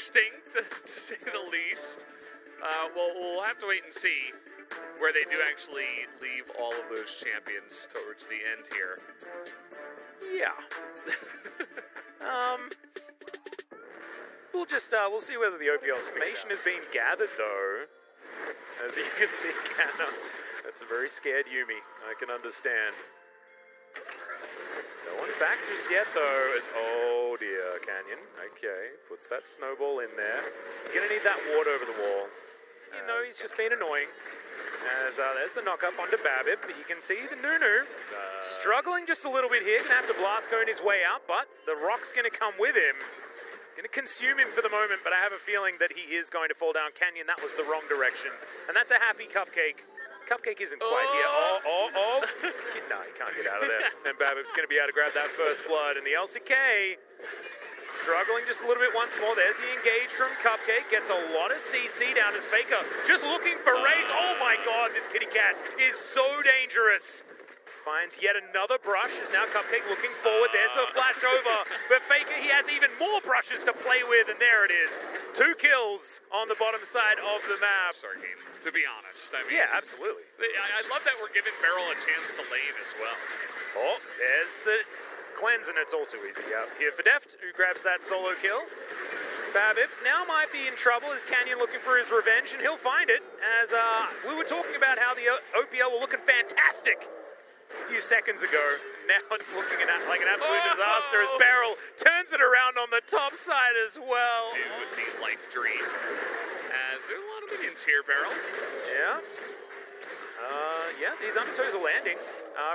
interesting, to say the least. Well, we'll have to wait and see where they do actually leave all of those champions towards the end here. Yeah. We'll see whether the OPL's information has been gathered, though. As you can see, Canna, that's a very scared Yuumi. I can understand. No one's back just yet, though, as, oh dear, Canyon. Okay, puts that snowball in there. You're gonna need that ward over the wall. You know, he's just been annoying. As there's the knock-up onto Babip, but you can see the Nunu struggling just a little bit here. Gonna have to blast going his way out, but the rock's gonna come with him. Gonna consume him for the moment, but I have a feeling that he is going to fall down. Canyon, that was the wrong direction. And that's a happy Cupcake. Cupcake isn't quite here. Oh. No, he can't get out of there. And Babip's gonna be able to grab that first blood. And the LCK struggling just a little bit once more. There's the engage from Cupcake. Gets a lot of CC down as Faker. Just looking for Raze. Oh my god, this kitty cat is so dangerous. Finds yet another brush. Is now Cupcake looking forward. There's the flash over. But Faker, he has even more brushes to play with. And there it is. 2 kills on the bottom side of the map. Sorry, game, to be honest. I mean, yeah, absolutely. I love that we're giving Beryl a chance to lane as well. Oh, there's the cleanse, and it's also easy out here for Deft, who grabs that solo kill. Babip now might be in trouble as Canyon looking for his revenge, and he'll find it, as we were talking about how the OPL were looking fantastic a few seconds ago. Now it's looking like an absolute disaster as Beryl turns it around on the top side as well. Dude with the life dream. As there are a lot of minions here, Beryl. Yeah. Yeah, these undertows are landing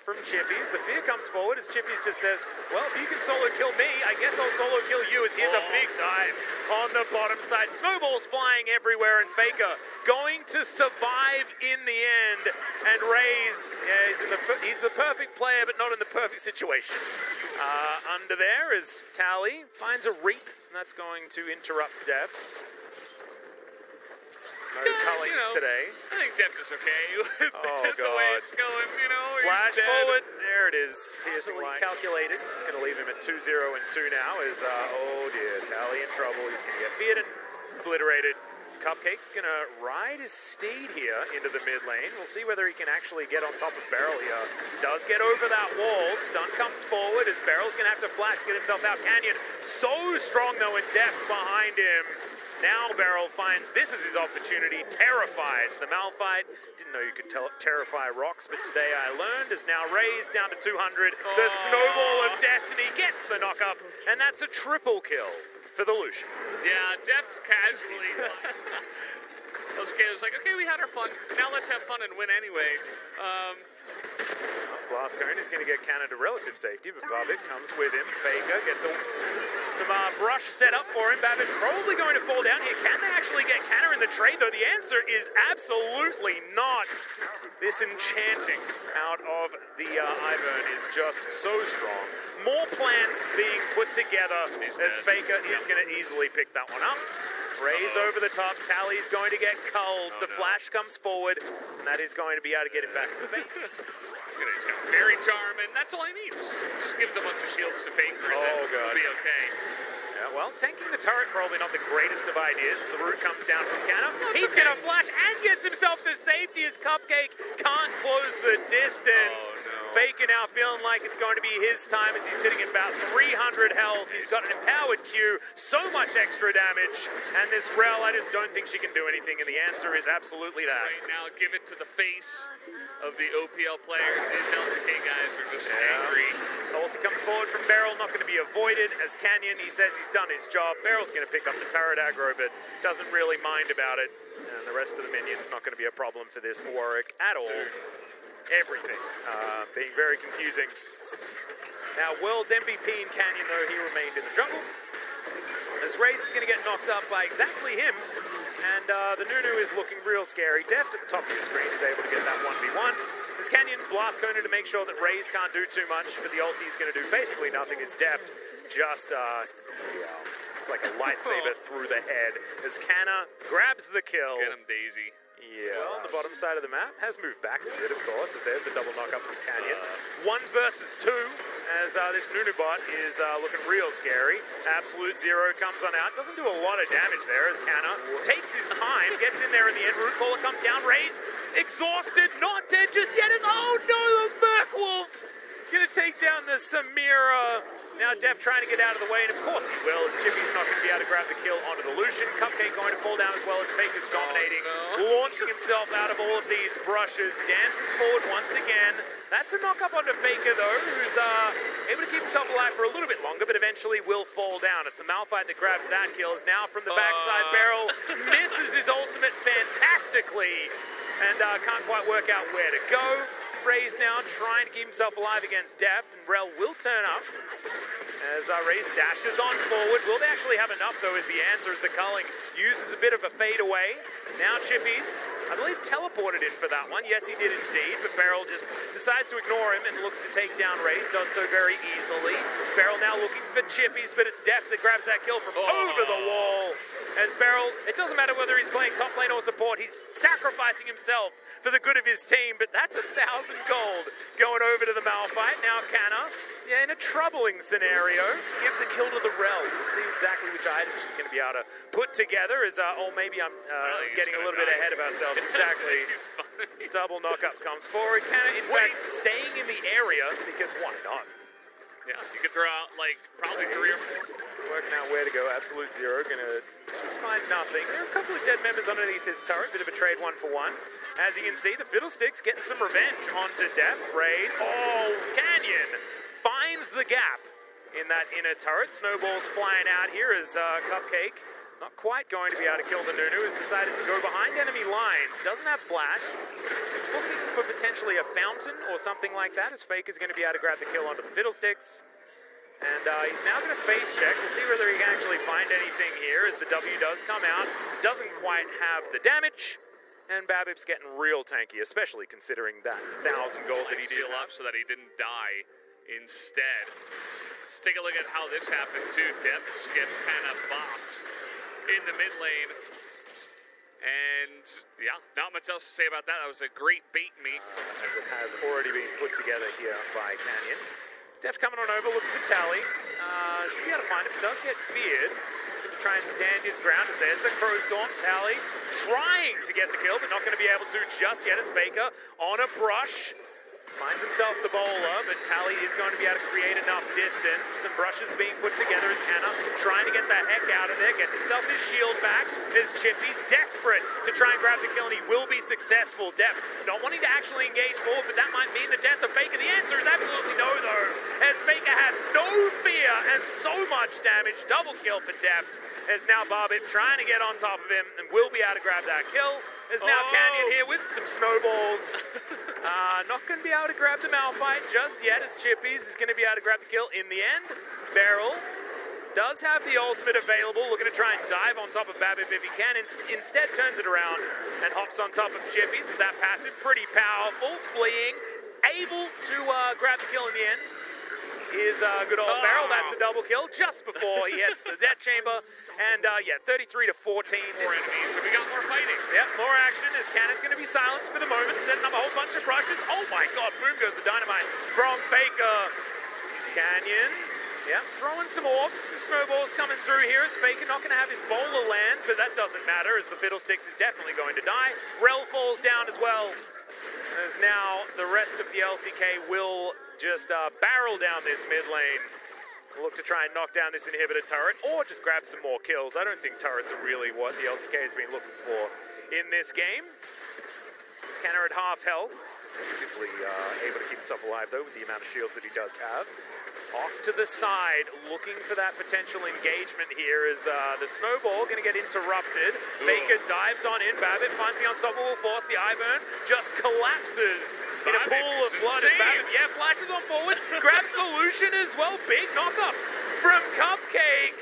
from Chippies. The fear comes forward as Chippies just says, well, if you can solo kill me, I guess I'll solo kill you, as here's a big dive on the bottom side. Snowballs flying everywhere, and Faker going to survive in the end. And Raze, yeah, he's the perfect player, but not in the perfect situation. Under there is Tally, finds a reap, and that's going to interrupt Deft. No Cullings today. I think Deft is okay with the way it's going, Flash forward. There it is. Piercingly calculated. It's going to leave him at 2-0 and 2 now. Oh dear, Tally in trouble. He's going to get feared and obliterated. This Cupcake's going to ride his steed here into the mid lane. We'll see whether he can actually get on top of Beryl here. Does get over that wall. Stun comes forward as Beryl's going to have to flash to get himself out. Canyon so strong though, and Deft behind him. Now Beryl finds this is his opportunity, terrifies the Malphite. Didn't know you could terrify rocks, but today I learned. Is now raised down to 200. The Snowball of Destiny gets the knock-up, and that's a triple kill for the Lucian. Yeah, Deft casually was. LCK was like, okay, we had our fun. Now let's have fun and win anyway. Blast Cone is going to get Canna to relative safety, but Babip comes with him. Faker gets some brush set up for him. Babip probably going to fall down here. Can they actually get Canna in the trade, though? The answer is absolutely not. This enchanting out of the Ivern is just so strong. More plans being put together as Faker is going to easily pick that one up. Raise over the top. Tally's going to get culled. The flash comes forward, and that is going to be able to get him back to Faker. He's got Fairy Charm, and that's all he needs. Just gives a bunch of shields to Faker, and then he'll be okay. Yeah, well, tanking the turret probably not the greatest of ideas. The root comes down from Canna. He's going to flash and gets himself to safety as Cupcake can't close the distance. Faker now feeling like it's going to be his time as he's sitting at about 300 health. He's got an empowered Q, so much extra damage. And this Rel, I just don't think she can do anything, and the answer is absolutely that. Right now, give it to the face of the OPL players. These LCK guys are just angry. Ulti comes forward from Beryl, not going to be avoided as Canyon, he says he's done his job. Beryl's going to pick up the turret aggro, but doesn't really mind about it. And the rest of the minions not going to be a problem for this Warwick at all. Everything being very confusing. Now, World's MVP in Canyon, though, he remained in the jungle. As Raze is going to get knocked up by exactly him. And the Nunu is looking real scary. Deft at the top of the screen is able to get that 1v1. As Canyon blast Kona to make sure that Raze can't do too much, but the ulti is going to do basically nothing as Deft just, it's like a lightsaber through the head. As Canna grabs the kill. Get him, Daisy. Yeah, on the bottom side of the map has moved back to it, of course, as there's the double knock-up from Canyon. 1 versus 2, as this Nunu bot is looking real scary. Absolute Zero comes on out. Doesn't do a lot of damage there as Canna takes his time, gets in there in the end. Root Caller comes down, Raze exhausted, not dead just yet. Oh no, the Merkwolf gonna take down the Samira. Now Def trying to get out of the way, and of course he will, as Chippy's not going to be able to grab the kill onto the Lucian. Cupcake going to fall down as well as Fake is dominating, launching himself out of all of these brushes. Dances forward once again. That's a knock-up onto Faker, though, who's able to keep himself alive for a little bit longer, but eventually will fall down. It's the Malphite that grabs that kill, is now from the backside. Beryl misses his ultimate fantastically, and can't quite work out where to go. Raze now trying to keep himself alive against Deft, and Rel will turn up as Raze dashes on forward. Will they actually have enough, though, is the answer, as the culling uses a bit of a fade away. Now Chippies, I believe, teleported in for that one. Yes, he did indeed, but Beryl just decides to ignore him and looks to take down Raze, does so very easily. Beryl now looking for Chippies, but it's Deft that grabs that kill from over the wall. As Beryl, it doesn't matter whether he's playing top lane or support, he's sacrificing himself for the good of his team, but that's 1,000 gold going over to the Malphite. Now Canna, in a troubling scenario, give the kill to the Rel. We'll see exactly which items she's going to be able to put together. As maybe I'm getting a little bit ahead of ourselves. Exactly. Double knockup comes forward. Canna, in fact, staying in the area, because why not? Yeah, you could throw out, like, probably 3 or 4. Working out where to go. Absolute Zero gonna just find nothing. There are a couple of dead members underneath this turret. Bit of a trade 1-for-1. As you can see, the Fiddlesticks getting some revenge onto Deft. Raze. Oh, Canyon finds the gap in that inner turret. Snowballs flying out here as Cupcake, not quite going to be able to kill the Nunu, has decided to go behind enemy lines. Doesn't have flash. Looking for potentially a fountain or something like that, as Fake is going to be able to grab the kill onto the Fiddlesticks. And he's now going to face check. We'll see whether he can actually find anything here, as the W does come out. Doesn't quite have the damage. And Babip's getting real tanky, especially considering that 1,000 gold that he did up so that he didn't die instead. Let's take a look at how this happened too. Def gets kind of bopped in the mid lane. And yeah, not much else to say about that. That was a great bait meet. As it has already been put together here by Canyon. Def coming on over, looking for Tally. Should be able to find him. Does get feared. Try and stand his ground, as there's the Crow Storm. Tally trying to get the kill, but not going to be able to just yet, as Faker on a brush finds himself the bowler, but Tally is going to be able to create enough distance. Some brushes being put together as Canna trying to get the heck out of there, gets himself his shield back as Chippy's desperate to try and grab the kill, and he will be successful. Def not wanting to actually engage forward, but that might mean the death of Faker. The answer is absolutely no, though, as Faker has no fear and so much damage. Double kill for Deft, as now Barbit trying to get on top of him and will be able to grab that kill. As now Canyon here with some snowballs. Not going to be able to grab the Malphite just yet, as Chippies is going to be able to grab the kill in the end. Beryl does have the ultimate available, looking to try and dive on top of Babip if he can. Instead turns it around and hops on top of Chippies with that passive. Pretty powerful, fleeing, able to grab the kill in the end. Is good old Beryl. That's a double kill just before he heads to the death chamber. And yeah, 33 to 14. More enemies, so we got more fighting. Yep, more action as Canna's going to be silenced for the moment, setting up a whole bunch of brushes. Oh my god, boom goes the dynamite from Faker. Canyon, yep, throwing some orbs. Some snowballs coming through here. As Faker not going to have his bowler land, but that doesn't matter, as the Fiddlesticks is definitely going to die. Rel falls down as well, as now the rest of the LCK will just barrel down this mid lane. Look to try and knock down this inhibitor turret, or just grab some more kills. I don't think turrets are really what the LCK has been looking for in this game. Canna at half health, seemingly able to keep himself alive though with the amount of shields that he does have. Off to the side, looking for that potential engagement here, is the snowball going to get interrupted. Faker dives on in. Babip finds the unstoppable force. The Ivern just collapses in a pool of blood. As Babip, flashes on forward, grabs the Lucian as well. Big knockups from Cupcake.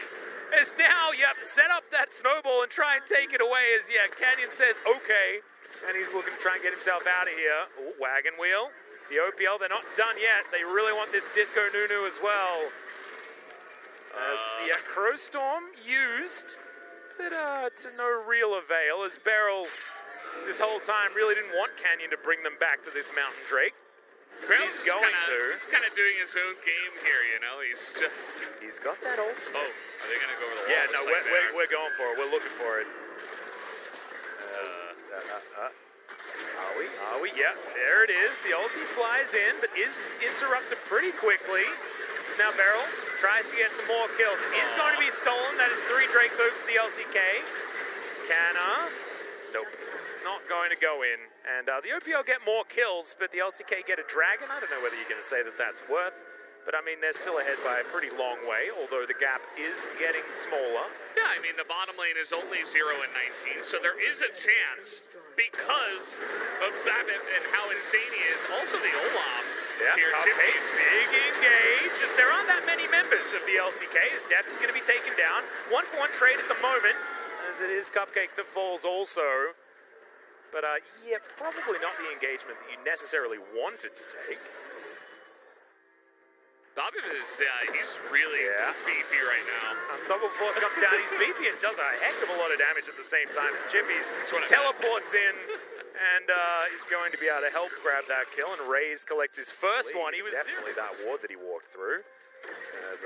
As now, set up that snowball and try and take it away. As Canyon says okay, and he's looking to try and get himself out of here. Ooh, wagon wheel. The OPL, they're not done yet. They really want this Disco Nunu as well. As the Crow Storm used, but to no real avail, as Beryl this whole time really didn't want Canyon to bring them back to this Mountain Drake. Barrel's He's going to. He's kind of doing his own game here, you know. He's got that ultimate. Oh, are they gonna go over the wall? Yeah, no, Looks like we're going for it. We're looking for it. Are we? Yeah, there it is. The ulti flies in, but is interrupted pretty quickly. Now Beryl tries to get some more kills. Is going to be stolen. That is 3 Drakes over the LCK. Canna. Nope. Not going to go in. And the OPL get more kills, but the LCK get a dragon. I don't know whether you're going to say that that's worth. But I mean, they're still ahead by a pretty long way, although the gap is getting smaller. Yeah, I mean, the bottom lane is only 0 and 19, so there is a chance because of Babip and how insane he is. Also, the Olaf here, Chippy's. Big engage. Just there aren't that many members of the LCK, as Death is going to be taken down. 1-for-1 trade at the moment, as it is Cupcake that falls also. But yeah, probably not the engagement that you necessarily wanted to take. Babip is, he's really beefy right now. Unstoppable Force comes down. He's beefy and does a heck of a lot of damage at the same time as Chippy's teleports in and is going to be able to help grab that kill. And Raze collects his first one. He was definitely that ward that he walked through. As,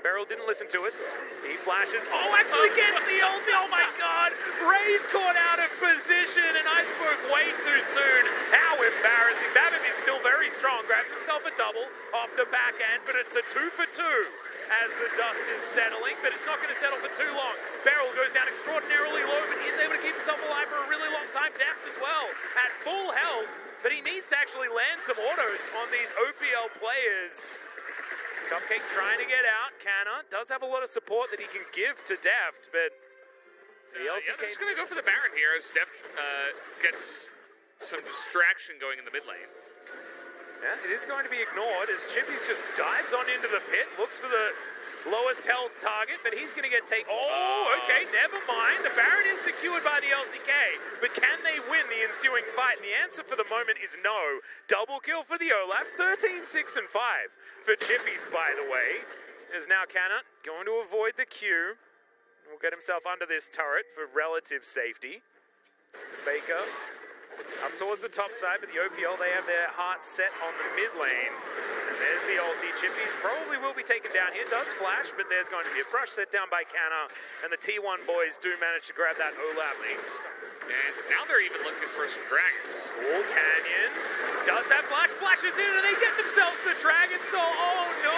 Beryl didn't listen to us. He flashes. Oh, actually gets the ulti. Oh my god. Raze caught out of position and I spoke way too soon. How embarrassing. Babip is still very strong. Grabs himself a double off the back end, but it's a 2 for 2 as the dust is settling, but it's not going to settle for too long. Beryl goes down extraordinarily low, but is able to keep himself alive for a really long time. Deft as well at full health, but he needs to actually land some autos on these OPL players. Cupcake trying to get out. Canna does have a lot of support that he can give to Deft, but the LCK... they're just going to go for the Baron here as Deft gets some distraction going in the mid lane. Yeah, it is going to be ignored as Chippy's just dives on into the pit, looks for the lowest health target, but he's going to get taken. Oh, okay, never mind. The Baron is secured by the LCK, but can they win the ensuing fight? And the answer for the moment is no. Double kill for the Olaf, 13, 6, and 5 for Chippy's, by the way. Is now Canna going to avoid the Q. Will get himself under this turret for relative safety. Baker up towards the top side, but the OPL, they have their hearts set on the mid lane. And there's the ulti. Chippy's probably will be taken down here. Does flash, but there's going to be a brush set down by Canna. And the T1 boys do manage to grab that Olaf lead. And now they're even looking for some dragons. Oh, Canyon does have flash. Flashes in, and they get themselves the Dragon Soul. Oh, no.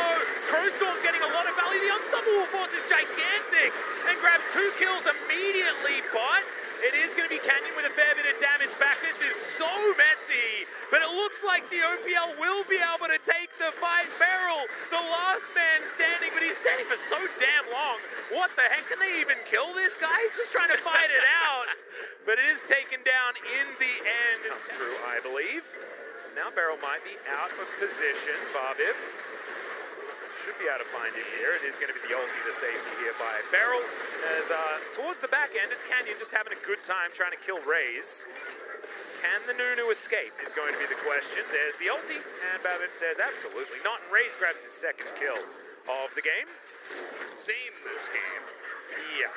Crowstorm's getting a lot of value. The Unstoppable Force is gigantic and grabs 2 kills immediately, but it is going to be Canyon with a fair bit of damage back. This is so messy, but it looks like the OPL will be able to take the fight. Beryl, the last man standing, but he's standing for so damn long. What the heck? Can they even kill this guy? He's just trying to fight it out. But it is taken down in the end. It's true, I believe. Now Beryl might be out of position. Babip should be able to find him here. It is going to be the ulti to safety here by Beryl. As towards the back end, it's Canyon just having a good time trying to kill Raze. Can the Nunu escape is going to be the question. There's the ulti, and Babip says absolutely not. And Raze grabs his second kill of the game. Insane this game. Yeah.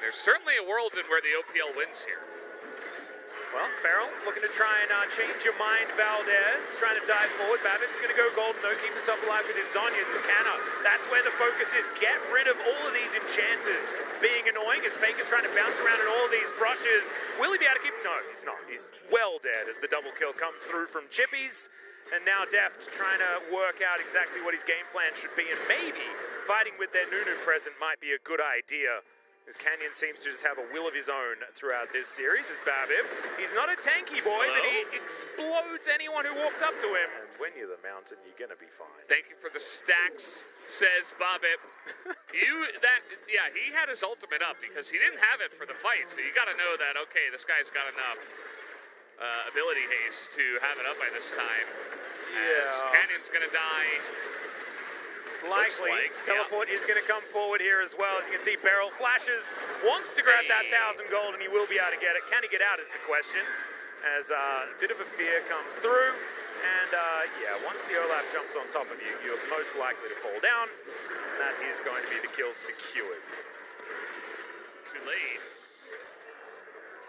There's certainly a world in where the OPL wins here. Well, Beryl looking to try and change your mind, Valdez. Trying to dive forward. Babip's going to go golden, though. Keep himself alive with his Zonyas. His Canna. That's where the focus is. Get rid of all of these enchanters being annoying as Faker's trying to bounce around in all of these brushes. Will he be able to keep... No, he's not. He's well dead as the double kill comes through from Chippy's. And now Deft trying to work out exactly what his game plan should be. And maybe fighting with their Nunu present might be a good idea. As Canyon seems to just have a will of his own throughout this series as Babip. He's not a tanky boy, but he explodes anyone who walks up to him. And when you're the mountain, you're going to be fine. Thank you for the stacks, says Babip. He had his ultimate up because he didn't have it for the fight. So you got to know that, okay, this guy's got enough ability haste to have it up by this time. Yeah. As Canyon's going to die. Likely. Teleport is going to come forward here as well. As you can see, Beryl flashes, wants to grab that 1,000 gold, and he will be able to get it. Can he get out is the question, as a bit of a fear comes through. And, once the Olaf jumps on top of you, you're most likely to fall down, and that is going to be the kill secured. Too late.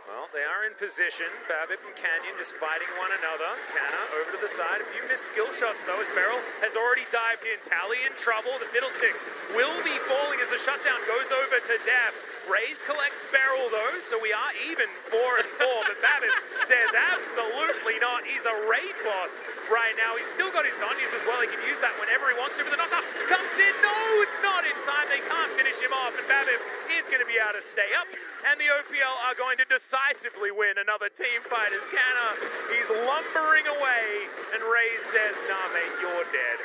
Well, they are in position. Babbitt and Canyon just fighting one another. Canna over to the side. A few missed skill shots, though, as Beryl has already dived in. Tally in trouble. The Fiddlesticks will be falling as the shutdown goes over to Dev. Raze collects Beryl, though, so we are even 4 and 4. But Babbitt says absolutely not. He's a raid boss right now. He's still got his Zonyas as well. He can use that whenever he wants to. But the knockoff comes in. No, it's not in time. They can't finish him off. And Babbitt is going to be able to stay up. And the OPL are going to decisively win another team fight as Canna, he's lumbering away. And Raze says, nah, mate, you're dead.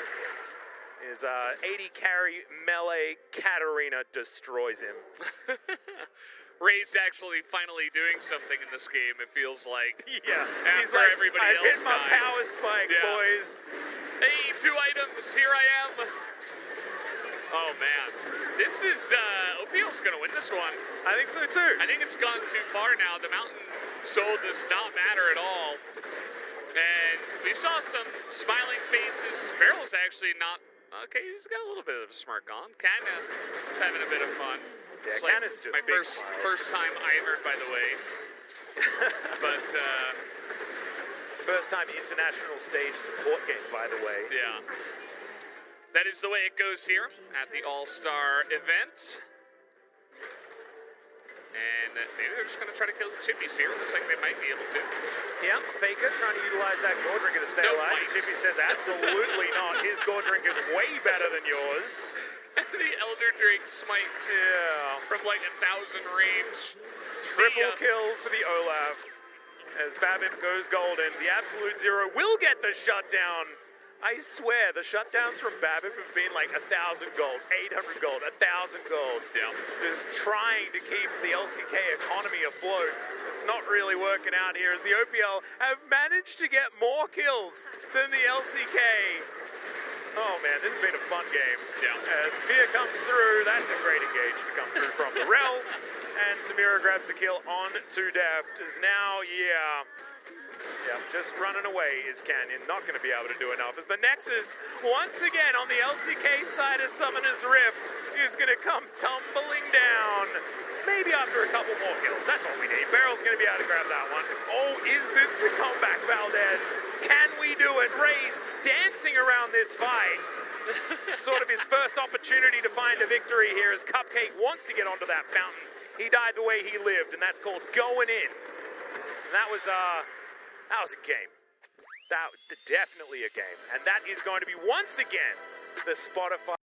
His 80 carry melee Katarina destroys him. Ray's actually finally doing something in this game, it feels like. Yeah. After like, everybody I've else hit my died. power spike, boys. Hey, 2 items, here I am. Oh, man. This is, OPL's gonna win this one. I think so, too. I think it's gone too far now. The mountain soul does not matter at all. And we saw some smiling faces. Beryl's actually not... Okay, he's got a little bit of a smirk on. Canna is having a bit of fun. Yeah, it's Canna's just my big first time Ivern, by the way. But, first time international stage support game, by the way. yeah. That is the way it goes here at the All-Star event. And maybe they're just going to try to kill the Chippies here. Looks like they might be able to. Yeah, Faker trying to utilize that Gore Drinker to stay alive. Chippy says absolutely not. His Gore Drinker's way better than yours. The Elder Drake smites from like 1,000 range. Triple kill for the Olaf. As Babbitt goes golden, the Absolute Zero will get the shutdown. I swear, the shutdowns from Babbitt have been like 1,000 gold, 800 gold, 1,000 gold. Yeah. Just trying to keep the LCK economy afloat. It's not really working out here as the OPL have managed to get more kills than the LCK. Oh man, this has been a fun game. Yeah. As Fear comes through, that's a great engage to come through from the Rel. And Samira grabs the kill on to Deft. Is now, yeah, just running away is Canyon. Not going to be able to do enough. As the Nexus, once again on the LCK side of Summoner's Rift, is going to come tumbling down. Maybe after a couple more kills. That's all we need. Beryl's going to be able to grab that one. Oh, is this the comeback, Valdez? Can we do it? Ray's dancing around this fight. Sort of his first opportunity to find a victory here as Cupcake wants to get onto that fountain. He died the way he lived, and that's called going in. And that was a game. That definitely a game. And that is going to be once again the Spotify